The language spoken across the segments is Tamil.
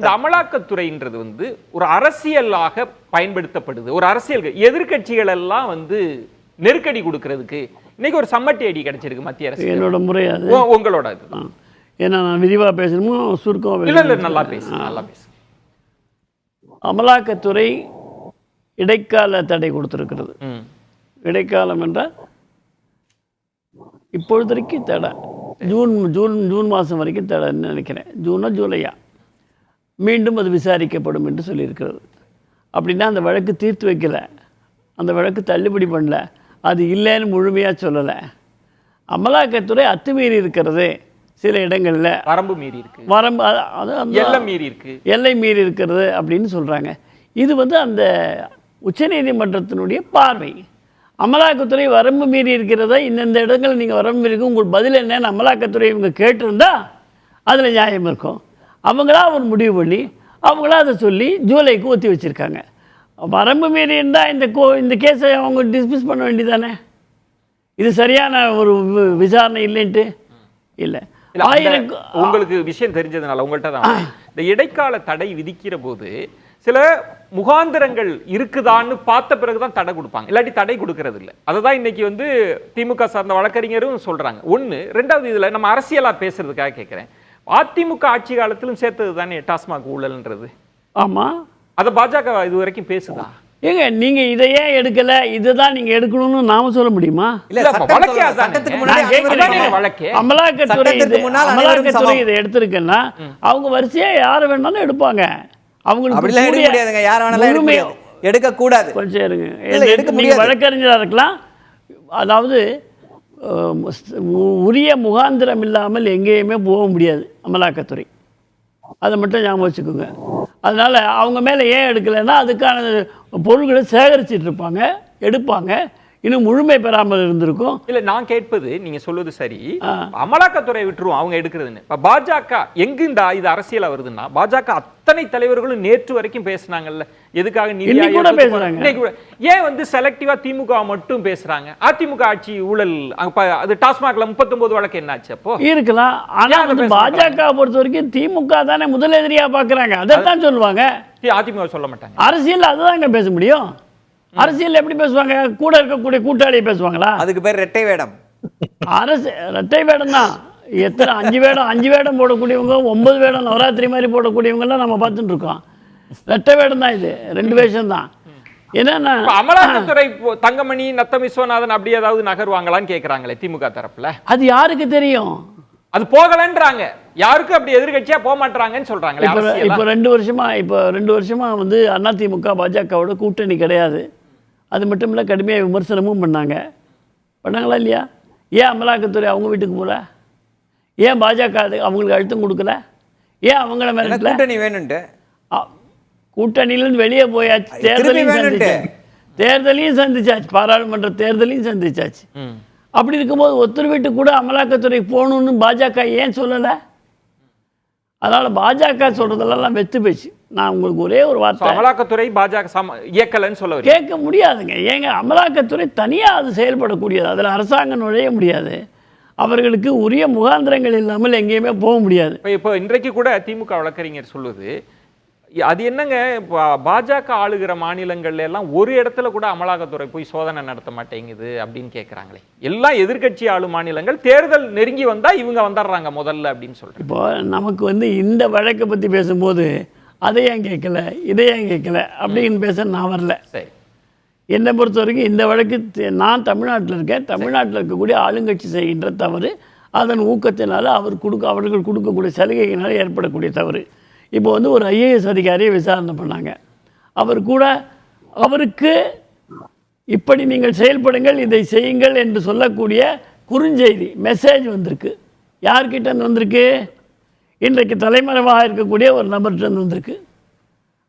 இந்த அமலாக்கத்துறைன்றது வந்து ஒரு அரசியலாக பயன்படுத்தப்படுது. ஒரு அரசியல் எதிர்கட்சிகள் எல்லாம் வந்து நெருக்கடி கொடுக்கறதுக்கு இன்னைக்கு ஒரு சம்மட்டி அடி கிடைச்சிருக்கு மத்திய அரசு. என்னோட முறை அது. உங்களோட அது. ஏன்னா நான் விரிவாக பேசணுமோ சுருக்கம்? இல்லை நல்லா பேசு, நல்லா பேசு. அமலாக்கத்துறை இடைக்கால தடை கொடுத்திருக்கிறது. இடைக்காலம் என்றால் இப்பொழுதைக்கு தடை ஜூன் மாதம் வரைக்கும் தடைன்னு நினைக்கிறேன். ஜூனா ஜூலையா மீண்டும் அது விசாரிக்கப்படும் என்று சொல்லியிருக்கிறது. அப்படின்னா அந்த வழக்கு தீர்த்து வைக்கலை, அந்த வழக்கு தள்ளுபடி பண்ணல, அது இல்லைன்னு முழுமையாக சொல்லலை. அமலாக்கத்துறை அத்துமீறி இருக்கிறது, சில இடங்களில் வரம்பு மீறி இருக்கு, எல்லை மீறி இருக்கிறது அப்படின்னு சொல்கிறாங்க. இது வந்து அந்த உச்சநீதிமன்றத்தினுடைய பார்வை. அமலாக்கத்துறை வரம்பு மீறி இருக்கிறதா, இந்தந்த இடங்களில் நீங்கள் வரம்பு மீறி இருக்கு, உங்களுக்கு பதில் என்னன்னு அமலாக்கத்துறை இவங்க கேட்டிருந்தா அதில் நியாயம் இருக்கும். அவங்களா ஒரு முடிவு பண்ணி அவங்களா அதை சொல்லி ஜூலைக்கு ஒத்தி வச்சுருக்காங்க. வரம்பு மீறி இருந்தால் இந்த கேஸை அவங்க டிஸ்மிஸ் பண்ண வேண்டியதானே? இது சரியான ஒரு விசாரணை இல்லைன்ட்டு இல்லை. உங்களுக்கு விஷயம் தெரிஞ்சதுனால உங்கள்கிட்ட தான் இந்த இடைக்கால தடை விதிக்கிற போது சில முகாந்திரங்கள் இருக்குதான்னு பார்த்த பிறகுதான் தடை கொடுப்பாங்க, இல்லாட்டி தடை கொடுக்கறது இல்லை. அதை தான் இன்னைக்கு வந்து திமுக சார்ந்த வழக்கறிஞரும் சொல்றாங்க. ஒன்று. ரெண்டாவது, இதில் நம்ம அரசியலா பேசுறதுக்காக கேட்குறேன், அதிமுக ஆட்சி காலத்திலும் சேர்த்தது தானே டாஸ்மாக் ஊழல்ன்றது. ஆமாம், அதை பாஜக இது வரைக்கும் பேசுதா? ஏங்க நீங்க இதையே எடுக்கல, இதுதான் நீங்க எடுக்கணும்னு நாம சொல்ல முடியுமா? அமலாக்கத்துறை இதை எடுத்திருக்குன்னா அவங்க வரிசையா யாரை வேணாலும் எடுப்பாங்க. அவங்களுக்கு எடுக்க கூடாது. கொஞ்சம் இருங்க, நீங்க வழக்கறிஞராக இருக்கலாம். அதாவது உரிய முகாந்திரம் இல்லாமல் எங்கேயுமே போக முடியாது அமலாக்கத்துறை, அதை மட்டும் ஞாபகம் வச்சுக்கோங்க. அதனால் அவங்க மேலே ஏன் எடுக்கலைன்னா அதுக்கான பொருள்களை சேகரிச்சிட்டு இருப்பாங்க, எடுப்பாங்க, இன்னும் முழுமை பெறாமல் இருந்திருக்கும். இல்லை, நான் கேட்பது நீங்கள் சொல்வது சரி, அமலாக்கத்துறை விட்டுருவோம் அவங்க எடுக்கிறதுன்னு. இப்போ பாஜக எங்குண்டா இது அரசியலாக வருதுன்னா, பாஜக அத்தனை தலைவர்களும் நேற்று வரைக்கும் பேசுனாங்கல்ல, எதுக்காக இன்னைக்கு கூட பேசுறாங்க. ஏன் வந்து செலக்டிவா திமுக மட்டும் பேசுறாங்க? அதிமுக ஆட்சி ஊழல் அது டாஸ்மாக்ல 39 வழக்கு என்னாச்சு அப்போ இருக்கலாம். ஆனா வந்து பாஜக பொறுத்த வரைக்கும் திமுக தானே முதல் எதிரியா பாக்குறாங்க, அதைத்தான் சொல்லுவாங்க. அதிமுக சொல்ல மாட்டாங்க. அரசியல் அதுதாங்க பேச முடியும். அரசியல் எப்படி பேசுவாங்க? கூட இருக்கக்கூடிய கூட்டாளியை பேசுவாங்களா? அதுக்கு பேர் ரெட்டை வேடம். அரசு ரெட்டை வேடம் தான். எத்தனை 5 வேடம் போடக்கூடியவங்க, 9 வேடம் நவராத்திரி மாதிரி போடக்கூடியவங்கலாம் நம்ம பார்த்துட்டு இருக்கோம். ரெட்டை வேடம் தான், இது 2 வேஷம் தான். என்னன்னா அமலாக்கத்துறை தங்கமணி, நத்தம் விஸ்வநாதன் அப்படி ஏதாவது நகர்வாங்களான்னு கேட்கறாங்களே திமுக தரப்புல. அது யாருக்கு தெரியும்? அது போகலன்றாங்க, யாருக்கும் அப்படி எதிர்கட்சியா போக மாட்டாங்கன்னு சொல்றாங்க. இப்போ 2 வருஷமா வந்து அதிமுக பாஜகவோட கூட்டணி கிடையாது. அது மட்டும் இல்லை, கடுமையாக விமர்சனமும் பண்ணாங்களா இல்லையா? ஏன் அமலாக்கத்துறை அவங்க வீட்டுக்கு போகல? ஏன் பாஜக அவங்களுக்கு அழுத்தம் கொடுக்கல? ஏன் அவங்கள மேல கூட்டணி வேணும்ட்டு கூட்டணியிலிருந்து வெளியே போயாச்சு, தேர்தலையும் சந்திச்சாச்சு, பாராளுமன்ற தேர்தலையும் சந்திச்சாச்சு. அப்படி இருக்கும்போது ஒருத்தர் வீட்டுக்கு கூட அமலாக்கத்துறை போகணும்னு பாஜக ஏன் சொல்லலை? அதனால பாஜக சொல்றதெல்லாம் வெத்து பேச்சு. நான் உங்களுக்கு ஒரே ஒரு வார்த்தை, அமலாக்கத்துறை பாஜக இயக்கலன்னு சொல்ல கேட்க முடியாதுங்க. ஏங்க அமலாக்கத்துறை தனியாக அது செயல்படக்கூடியது, அதில் அரசாங்கம் நுழைய முடியாது. அவர்களுக்கு உரிய முகாந்திரங்கள் இல்லாமல் எங்கேயுமே போக முடியாது. இப்போ இன்றைக்கு கூட திமுக வழக்கறிஞர் சொல்லுது, அது என்னங்க பாஜக ஆளுகிற மாநிலங்கள்ல எல்லாம் ஒரு இடத்துல கூட அமலாக்கத்துறை போய் சோதனை நடத்த மாட்டேங்குது அப்படின்னு கேட்குறாங்களே. எல்லாம் எதிர்கட்சி ஆளும் மாநிலங்கள், தேர்தல் நெருங்கி வந்தா இவங்க வந்துடுறாங்க முதல்ல அப்படின்னு சொல்றேன். இப்போ நமக்கு வந்து இந்த வழக்கை பற்றி பேசும்போது அதை ஏன் கேட்கல, இதை ஏன் கேட்கல அப்படின்னு பேச நான் வரல. சரி, என்னை பொறுத்த வரைக்கும் இந்த வழக்கு, நான் தமிழ்நாட்டில் இருக்கேன், தமிழ்நாட்டில் இருக்கக்கூடிய ஆளுங்கட்சி செய்கின்ற தவறு, அதன் ஊக்கத்தினால அவர்கள் கொடுக்கக்கூடிய சலுகையினால் ஏற்படக்கூடிய தவறு. இப்போ வந்து ஒரு IAS அதிகாரியை விசாரணை பண்ணாங்க. அவருக்கு இப்படி நீங்கள் செயல்படுங்கள், இதை செய்யுங்கள் என்று சொல்லக்கூடிய குறுஞ்செய்தி மெசேஜ் வந்திருக்கு. யார்கிட்ட வந்திருக்கு? இன்றைக்கு தலைமறைவாக இருக்கக்கூடிய ஒரு நபர்கிட்ட வந்திருக்கு.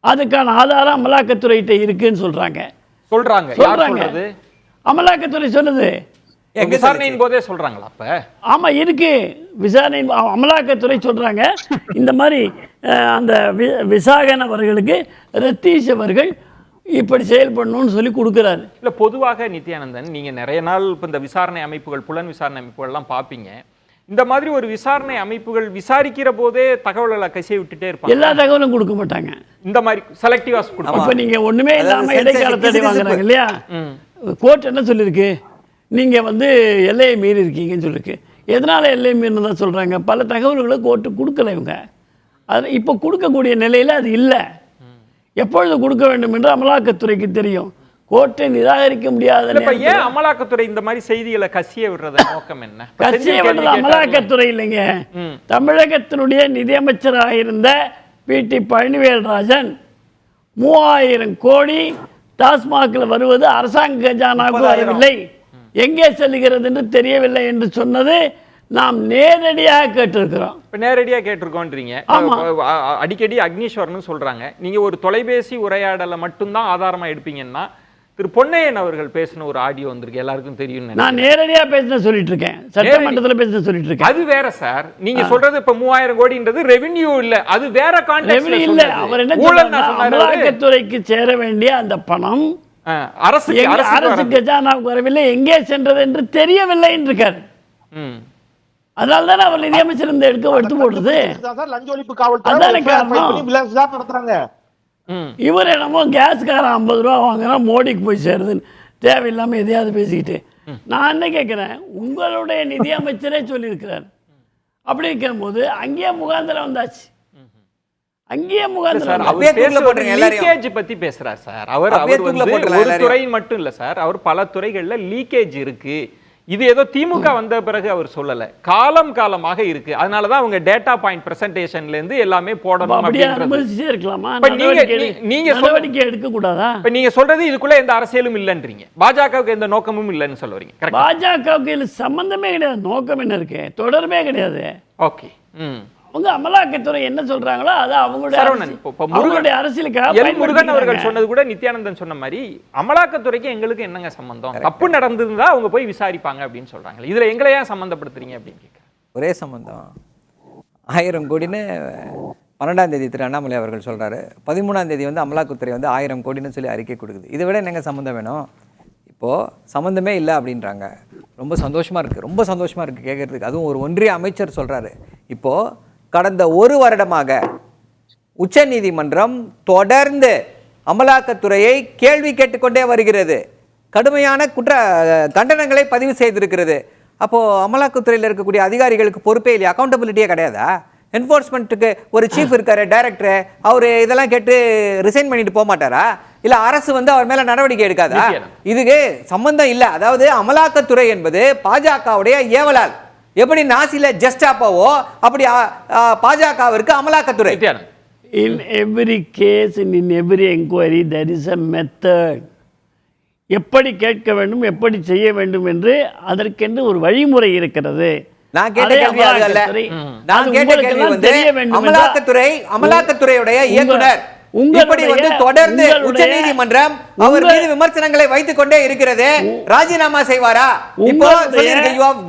அதுக்கான ஆதாரம் அமலாக்கத்துறைகிட்ட இருக்குன்னு சொல்றாங்க. அமலாக்கத்துறை சொன்னது விசாரணையின் போதே சொல்றாங்களா? அப்ப ஆமா இருக்கு, விசாரணை அமலாக்கத்துறை சொல்றாங்க. இந்த மாதிரி அந்த விசாகன் அவர்களுக்கு ரத்தீஷ் அவர்கள் இப்படி செயல்படணும்னு சொல்லி கொடுக்குறாரு. இல்லை, பொதுவாக நித்யானந்தன், நீங்கள் நிறைய நாள் இப்போ இந்த விசாரணை அமைப்புகள், புலன் விசாரணை அமைப்புகள்லாம் பார்ப்பீங்க. இந்த மாதிரி ஒரு விசாரணை அமைப்புகள் விசாரிக்கிற போதே தகவல்களை கசிய விட்டுட்டே இருப்பாங்க. எல்லா தகவலும் கொடுக்க மாட்டாங்க. இந்த மாதிரி செலக்டிவா கொடுப்பாங்க. இப்ப நீங்க ஒண்ணுமே இல்லாம இடைக்கால தடை வாங்குறாங்க இல்லையா? கோர்ட் என்ன சொல்லிருக்கு? நீங்க வந்து எல்லையை மீறி இருக்கீங்கன்னு சொல்லிருக்கு. எதனால எல்லையை மீறினு தான் சொல்றாங்க? பல தகவல்களை கோர்ட்டு கொடுக்கல இவங்க. அது இப்போ கொடுக்கக்கூடிய நிலையில அது இல்லை. எப்பொழுது கொடுக்க வேண்டும் என்று அமலாக்கத்துறைக்கு தெரியும். கோர்ட்டை நிராகரிக்க முடியாத. ஏன் அமலாக்கத்துறை இந்த மாதிரி செய்திகளை கசிய விடுறத நோக்கம் என்ன? கசிய விடுறது அமலாக்கத்துறை இல்லைங்க. தமிழகத்தினுடைய நிதியமைச்சராக இருந்த PT பழனிவேல்ராஜன் 3000 கோடி டாஸ்மாகில் வருவது அரசாங்க கஜானாவுக்கு வரவில்லை, எங்கே செல்கிறது என்று தெரியவில்லை என்று சொன்னது நாம் நேரடியாக கேட்டிருக்கிறோம். இப்போ நேரடியாக கேட்டிருக்கோன்றீங்க. அடிக்கடி அக்னீஸ்வரன் சொல்றாங்க, நீங்க ஒரு தொலைபேசி உரையாடலை மட்டும்தான் ஆதாரமா எடுப்பீங்கன்னா திரு பொன்னையன் அவர்கள் பேசின ஒரு ஆடியோ வந்திருக்கு, எல்லாருக்கும் தெரியும். நான் நேரடியாக பேசின சொல்லிட்டு இருக்கேன், சட்டமன்றத்தில் பேசின சொல்லிட்டு இருக்கேன். அது வேற சார். நீங்க சொல்றது இப்ப 3000 கோடின்றது ரெவென்யூ இல்ல, அது வேற கான்டெக்ஸ்ட்ல இல்ல. அவர் என்ன சொன்னார்? அமலாக்கத்துறைக்கு சேர வேண்டிய அந்த பணம் அரசு கஜானாவுக்கு வரவில்லை, எங்கே சென்றது என்று தெரியவில்லை என்று இருக்காரு. அதனால தான் அவர் நிதியமைச்சர் இந்த எடுத்து போடுறது. அதான காரணம். இவர் என்னமோ கேஸ்காரன் 50 ரூபா வாங்குறா, மோடிக்கு போய் சேருதுன்னு தேவையில்லாம எதையாவது பேசிக்கிட்டு. நான் என்ன கேட்கிறேன், உங்களுடைய நிதியமைச்சரே சொல்லியிருக்கிறார். அப்படி இருக்கும் போது அங்கேயே முகாந்திரம் வந்தாச்சு. அங்கேயே முகாந்திரம் லீக்கேஜ் பத்தி பேசுறார் சார். அவர் ஒரு துறை மட்டும் இல்ல சார், அவர் பல துறைகள்ல லீக்கேஜ் இருக்கு. இது ஏதோ திமுக வந்த பிறகு அவர் சொல்லல, காலம் காலமாக இருக்கு. அதனாலதான் அவங்க டேட்டா பாயிண்ட் பிரசன்டேஷன்ல இருந்து எல்லாமே போடணும் அப்படின்றது. இருக்கலாமா? நீங்க நடவடிக்கை எடுக்க கூடாதா? இப்ப நீங்க சொல்றது இதுக்குள்ள எந்த அரசியலும் இல்லன்றீங்க, பாஜகவுக்கு எந்த நோக்கமும் இல்லைன்னு சொல்ல வரீங்க. பாஜகவுக்கு இதுல சம்பந்தமே கிடையாது. நோக்கம் என்ன இருக்கு? தொடர்பே கிடையாது. ஓகே. அவங்க அமலாக்கத்துறை என்ன சொல்றாங்களோ அது அவங்களுடைய அரசியலுக்காக. முருகன் அவர்கள் சொன்னது கூட நித்யானந்தன் சொன்ன மாதிரி அமலாக்கத்துறைக்கு எங்களுக்கு என்னங்க சம்பந்தம்? தப்பு நடந்திருந்தா அவங்க போய் விசாரிப்பாங்க அப்படின்னு சொல்றாங்க. இதுல எங்களை ஏன் சம்பந்தப்படுத்துறீங்க அப்படின்னு கேட்க. ஒரே சம்பந்தம். 1000 கோடின்னு 12ஆம் தேதி திரு அண்ணாமலை அவர்கள் சொல்றாரு. 13ஆம் தேதி வந்து அமலாக்கத்துறை வந்து 1000 கோடின்னு சொல்லி அறிக்கை கொடுக்குது. இதை விட என்னங்க சம்மந்தம் வேணும்? இப்போது சம்மந்தமே இல்லை அப்படின்றாங்க. ரொம்ப சந்தோஷமாக இருக்குது, ரொம்ப சந்தோஷமாக இருக்குது கேட்குறதுக்கு. அதுவும் ஒரு ஒன்றிய அமைச்சர் சொல்கிறாரு. இப்போது கடந்த 1 வருடமாக உச்சநீதிமன்றம் தொடர்ந்து அமலாக்கத்துறையை கேள்வி கேட்டுக்கொண்டே வருகிறது, கடுமையான கண்டனங்களை பதிவு செய்திருக்கிறது. அப்போது அமலாக்கத்துறையில் இருக்கக்கூடிய அதிகாரிகளுக்கு பொறுப்பே இல்லையா? அக்கௌண்டபிலிட்டியே கிடையாதா? என்ஃபோர்ஸ்மெண்ட்டுக்கு ஒரு சீஃப் இருக்காரு, டைரக்டர், அவர் இதெல்லாம் கேட்டு ரிசைன் பண்ணிட்டு போக மாட்டாரா? இல்லை அரசு வந்து அவர் மேலே நடவடிக்கை எடுக்காதா? இதுக்கு சம்பந்தம் இல்லை. அதாவது அமலாக்கத்துறை என்பது பாஜகவுடைய ஏவலால் எப்படி நாசில ஜஸ்டாப்பாவோ அப்படி பாஜகவிற்கு அமலாக்கத்துறை. In every case and in every inquiry there is a method. எப்படி கேட்க வேண்டும், எப்படி செய்ய வேண்டும் என்று அதற்கென்று ஒரு வழிமுறை இருக்கிறது. நான் கேட்ட கேள்வி அது அல்ல. நான் கேட்ட கேள்வி வந்து அமலாக்கத்துறையுடைய இயக்குனர் இப்படி வந்து தொடர்ந்து உச்சநீதிமன்றம் அவர் மீது விமர்சனங்களை வைத்துக் கொண்டே இருக்கிறது, ராஜினாமா செய்வாரா? இப்போ சொல்லிருக்க you have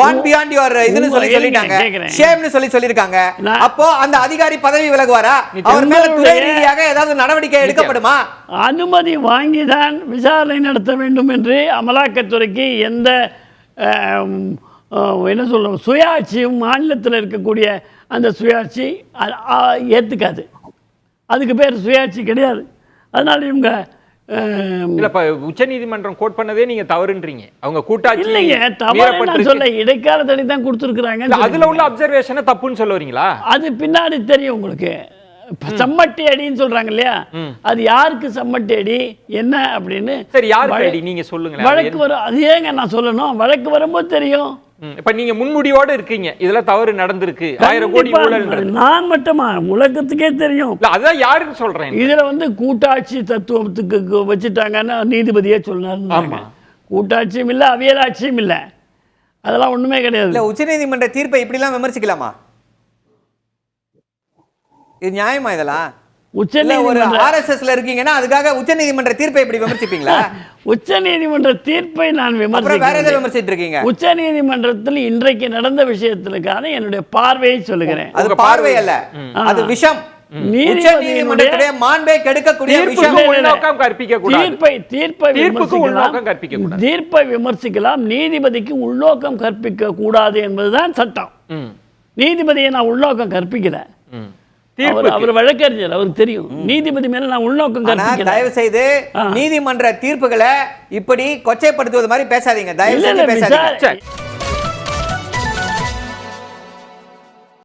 gone beyond your இதுன்னு சொல்லிட்டாங்க, ஷேம்னு சொல்லிருக்காங்க. அப்போ அந்த அதிகாரி பதவி விலகுவாரா? அவர் மேல துறை ரீதியாக ஏதாவது நடவடிக்கை எடுக்கப்படுமா? அனுமதி வாங்கிதான் விசாரணை நடத்த வேண்டும் என்று அமலாக்கத்துறைக்கு எந்த என்ன சொல்ல சுயாட்சியும் மாநிலத்தில் இருக்கக்கூடிய அந்த சுயாட்சி ஏற்றுக்காது. அதுக்கு பேர் சுயாட்சி கிடையாது. அதனால இவங்க உச்சநீதிமன்றம் கோட் பண்ணதே நீங்க தவறுன்றீங்க. அவங்க கூட்டாட்சி இல்லைங்க, தவறு சொல்ல இடைக்கால தடை தான் கொடுத்துருக்குறாங்க. அதுல உள்ள அப்சர்வேஷனை தப்புன்னு சொல்ல வரீங்களா? அது பின்னாடி தெரியும் உங்களுக்கு. சம்மட்டி அடின்னு சொல்றாங்க இல்லையா, அது யாருக்கு சம்மட்டி அடி என்ன அப்படின்னு. சரி, யாருக்கு அடி நீங்க சொல்லுங்க. வழக்கு வரும், அது ஏங்க நான் சொல்லணும்? வழக்கு வரும்போது தெரியும். இப்ப நீங்க முன்முடிவோட இருக்கீங்க, இதுல தவறு நடந்திருக்கு, 1000 கோடி ஊழல். நான் மட்டுமா, உலகத்துக்கே தெரியும். அதான் யாருன்னு சொல்றேன். இதுல வந்து கூட்டாட்சி தத்துவத்துக்கு வச்சுட்டாங்கன்னா நீதிபதியே சொன்னாரு. கூட்டாட்சியும் இல்ல, அவியலாட்சியும் இல்ல, அதெல்லாம் ஒண்ணுமே கிடையாது. உச்சநீதிமன்ற தீர்ப்பை இப்படி எல்லாம் விமர்சிக்கலாமா? இது நியாயமா? இதெல்லாம் ஆர்எஸ்எஸ்ல இருக்கீங்கன்னா அதுக்காக உச்சநீதிமன்ற தீர்ப்பை இப்படி விமர்சிப்பீங்களா? உச்சநீதிமன்ற தீர்ப்பை நான் விமர்சிக்கிறீங்க. உச்சநீதிமன்றத்தில் இன்றைக்கு நடந்த விஷயத்திற்கான என்னுடைய பார்வையை சொல்லுகிறேன். அது பார்வை அல்ல, அது விஷம். உச்ச நீதிமன்றத்துடைய மாண்பை கெடுக்கக்கூடிய விஷயம். தீர்ப்புக்கு உள்நோக்கம் கற்பிக்க கூடாது. தீர்ப்புக்கு உள்நோக்கம் கற்பிக்க கூடாது. தீர்ப்பை விமர்சிக்கலாம், நீதிபதிக்கு உள்நோக்கம் கற்பிக்க கூடாது என்பதுதான் சட்டம். நீதிபதியை நான் உள்நோக்கம் கற்பிக்கல. அவர் வழக்கறிஞர், அவருக்கு தெரியும். நீதிபதி மேல நான் உள்நோக்கம் கற்பிக்கல. தயவு செய்து நீதிமன்ற தீர்ப்புகளை இப்படி கொச்சைப்படுத்துவது மாதிரி பேசாதீங்க. தயவு செய்து பேசாதீங்க.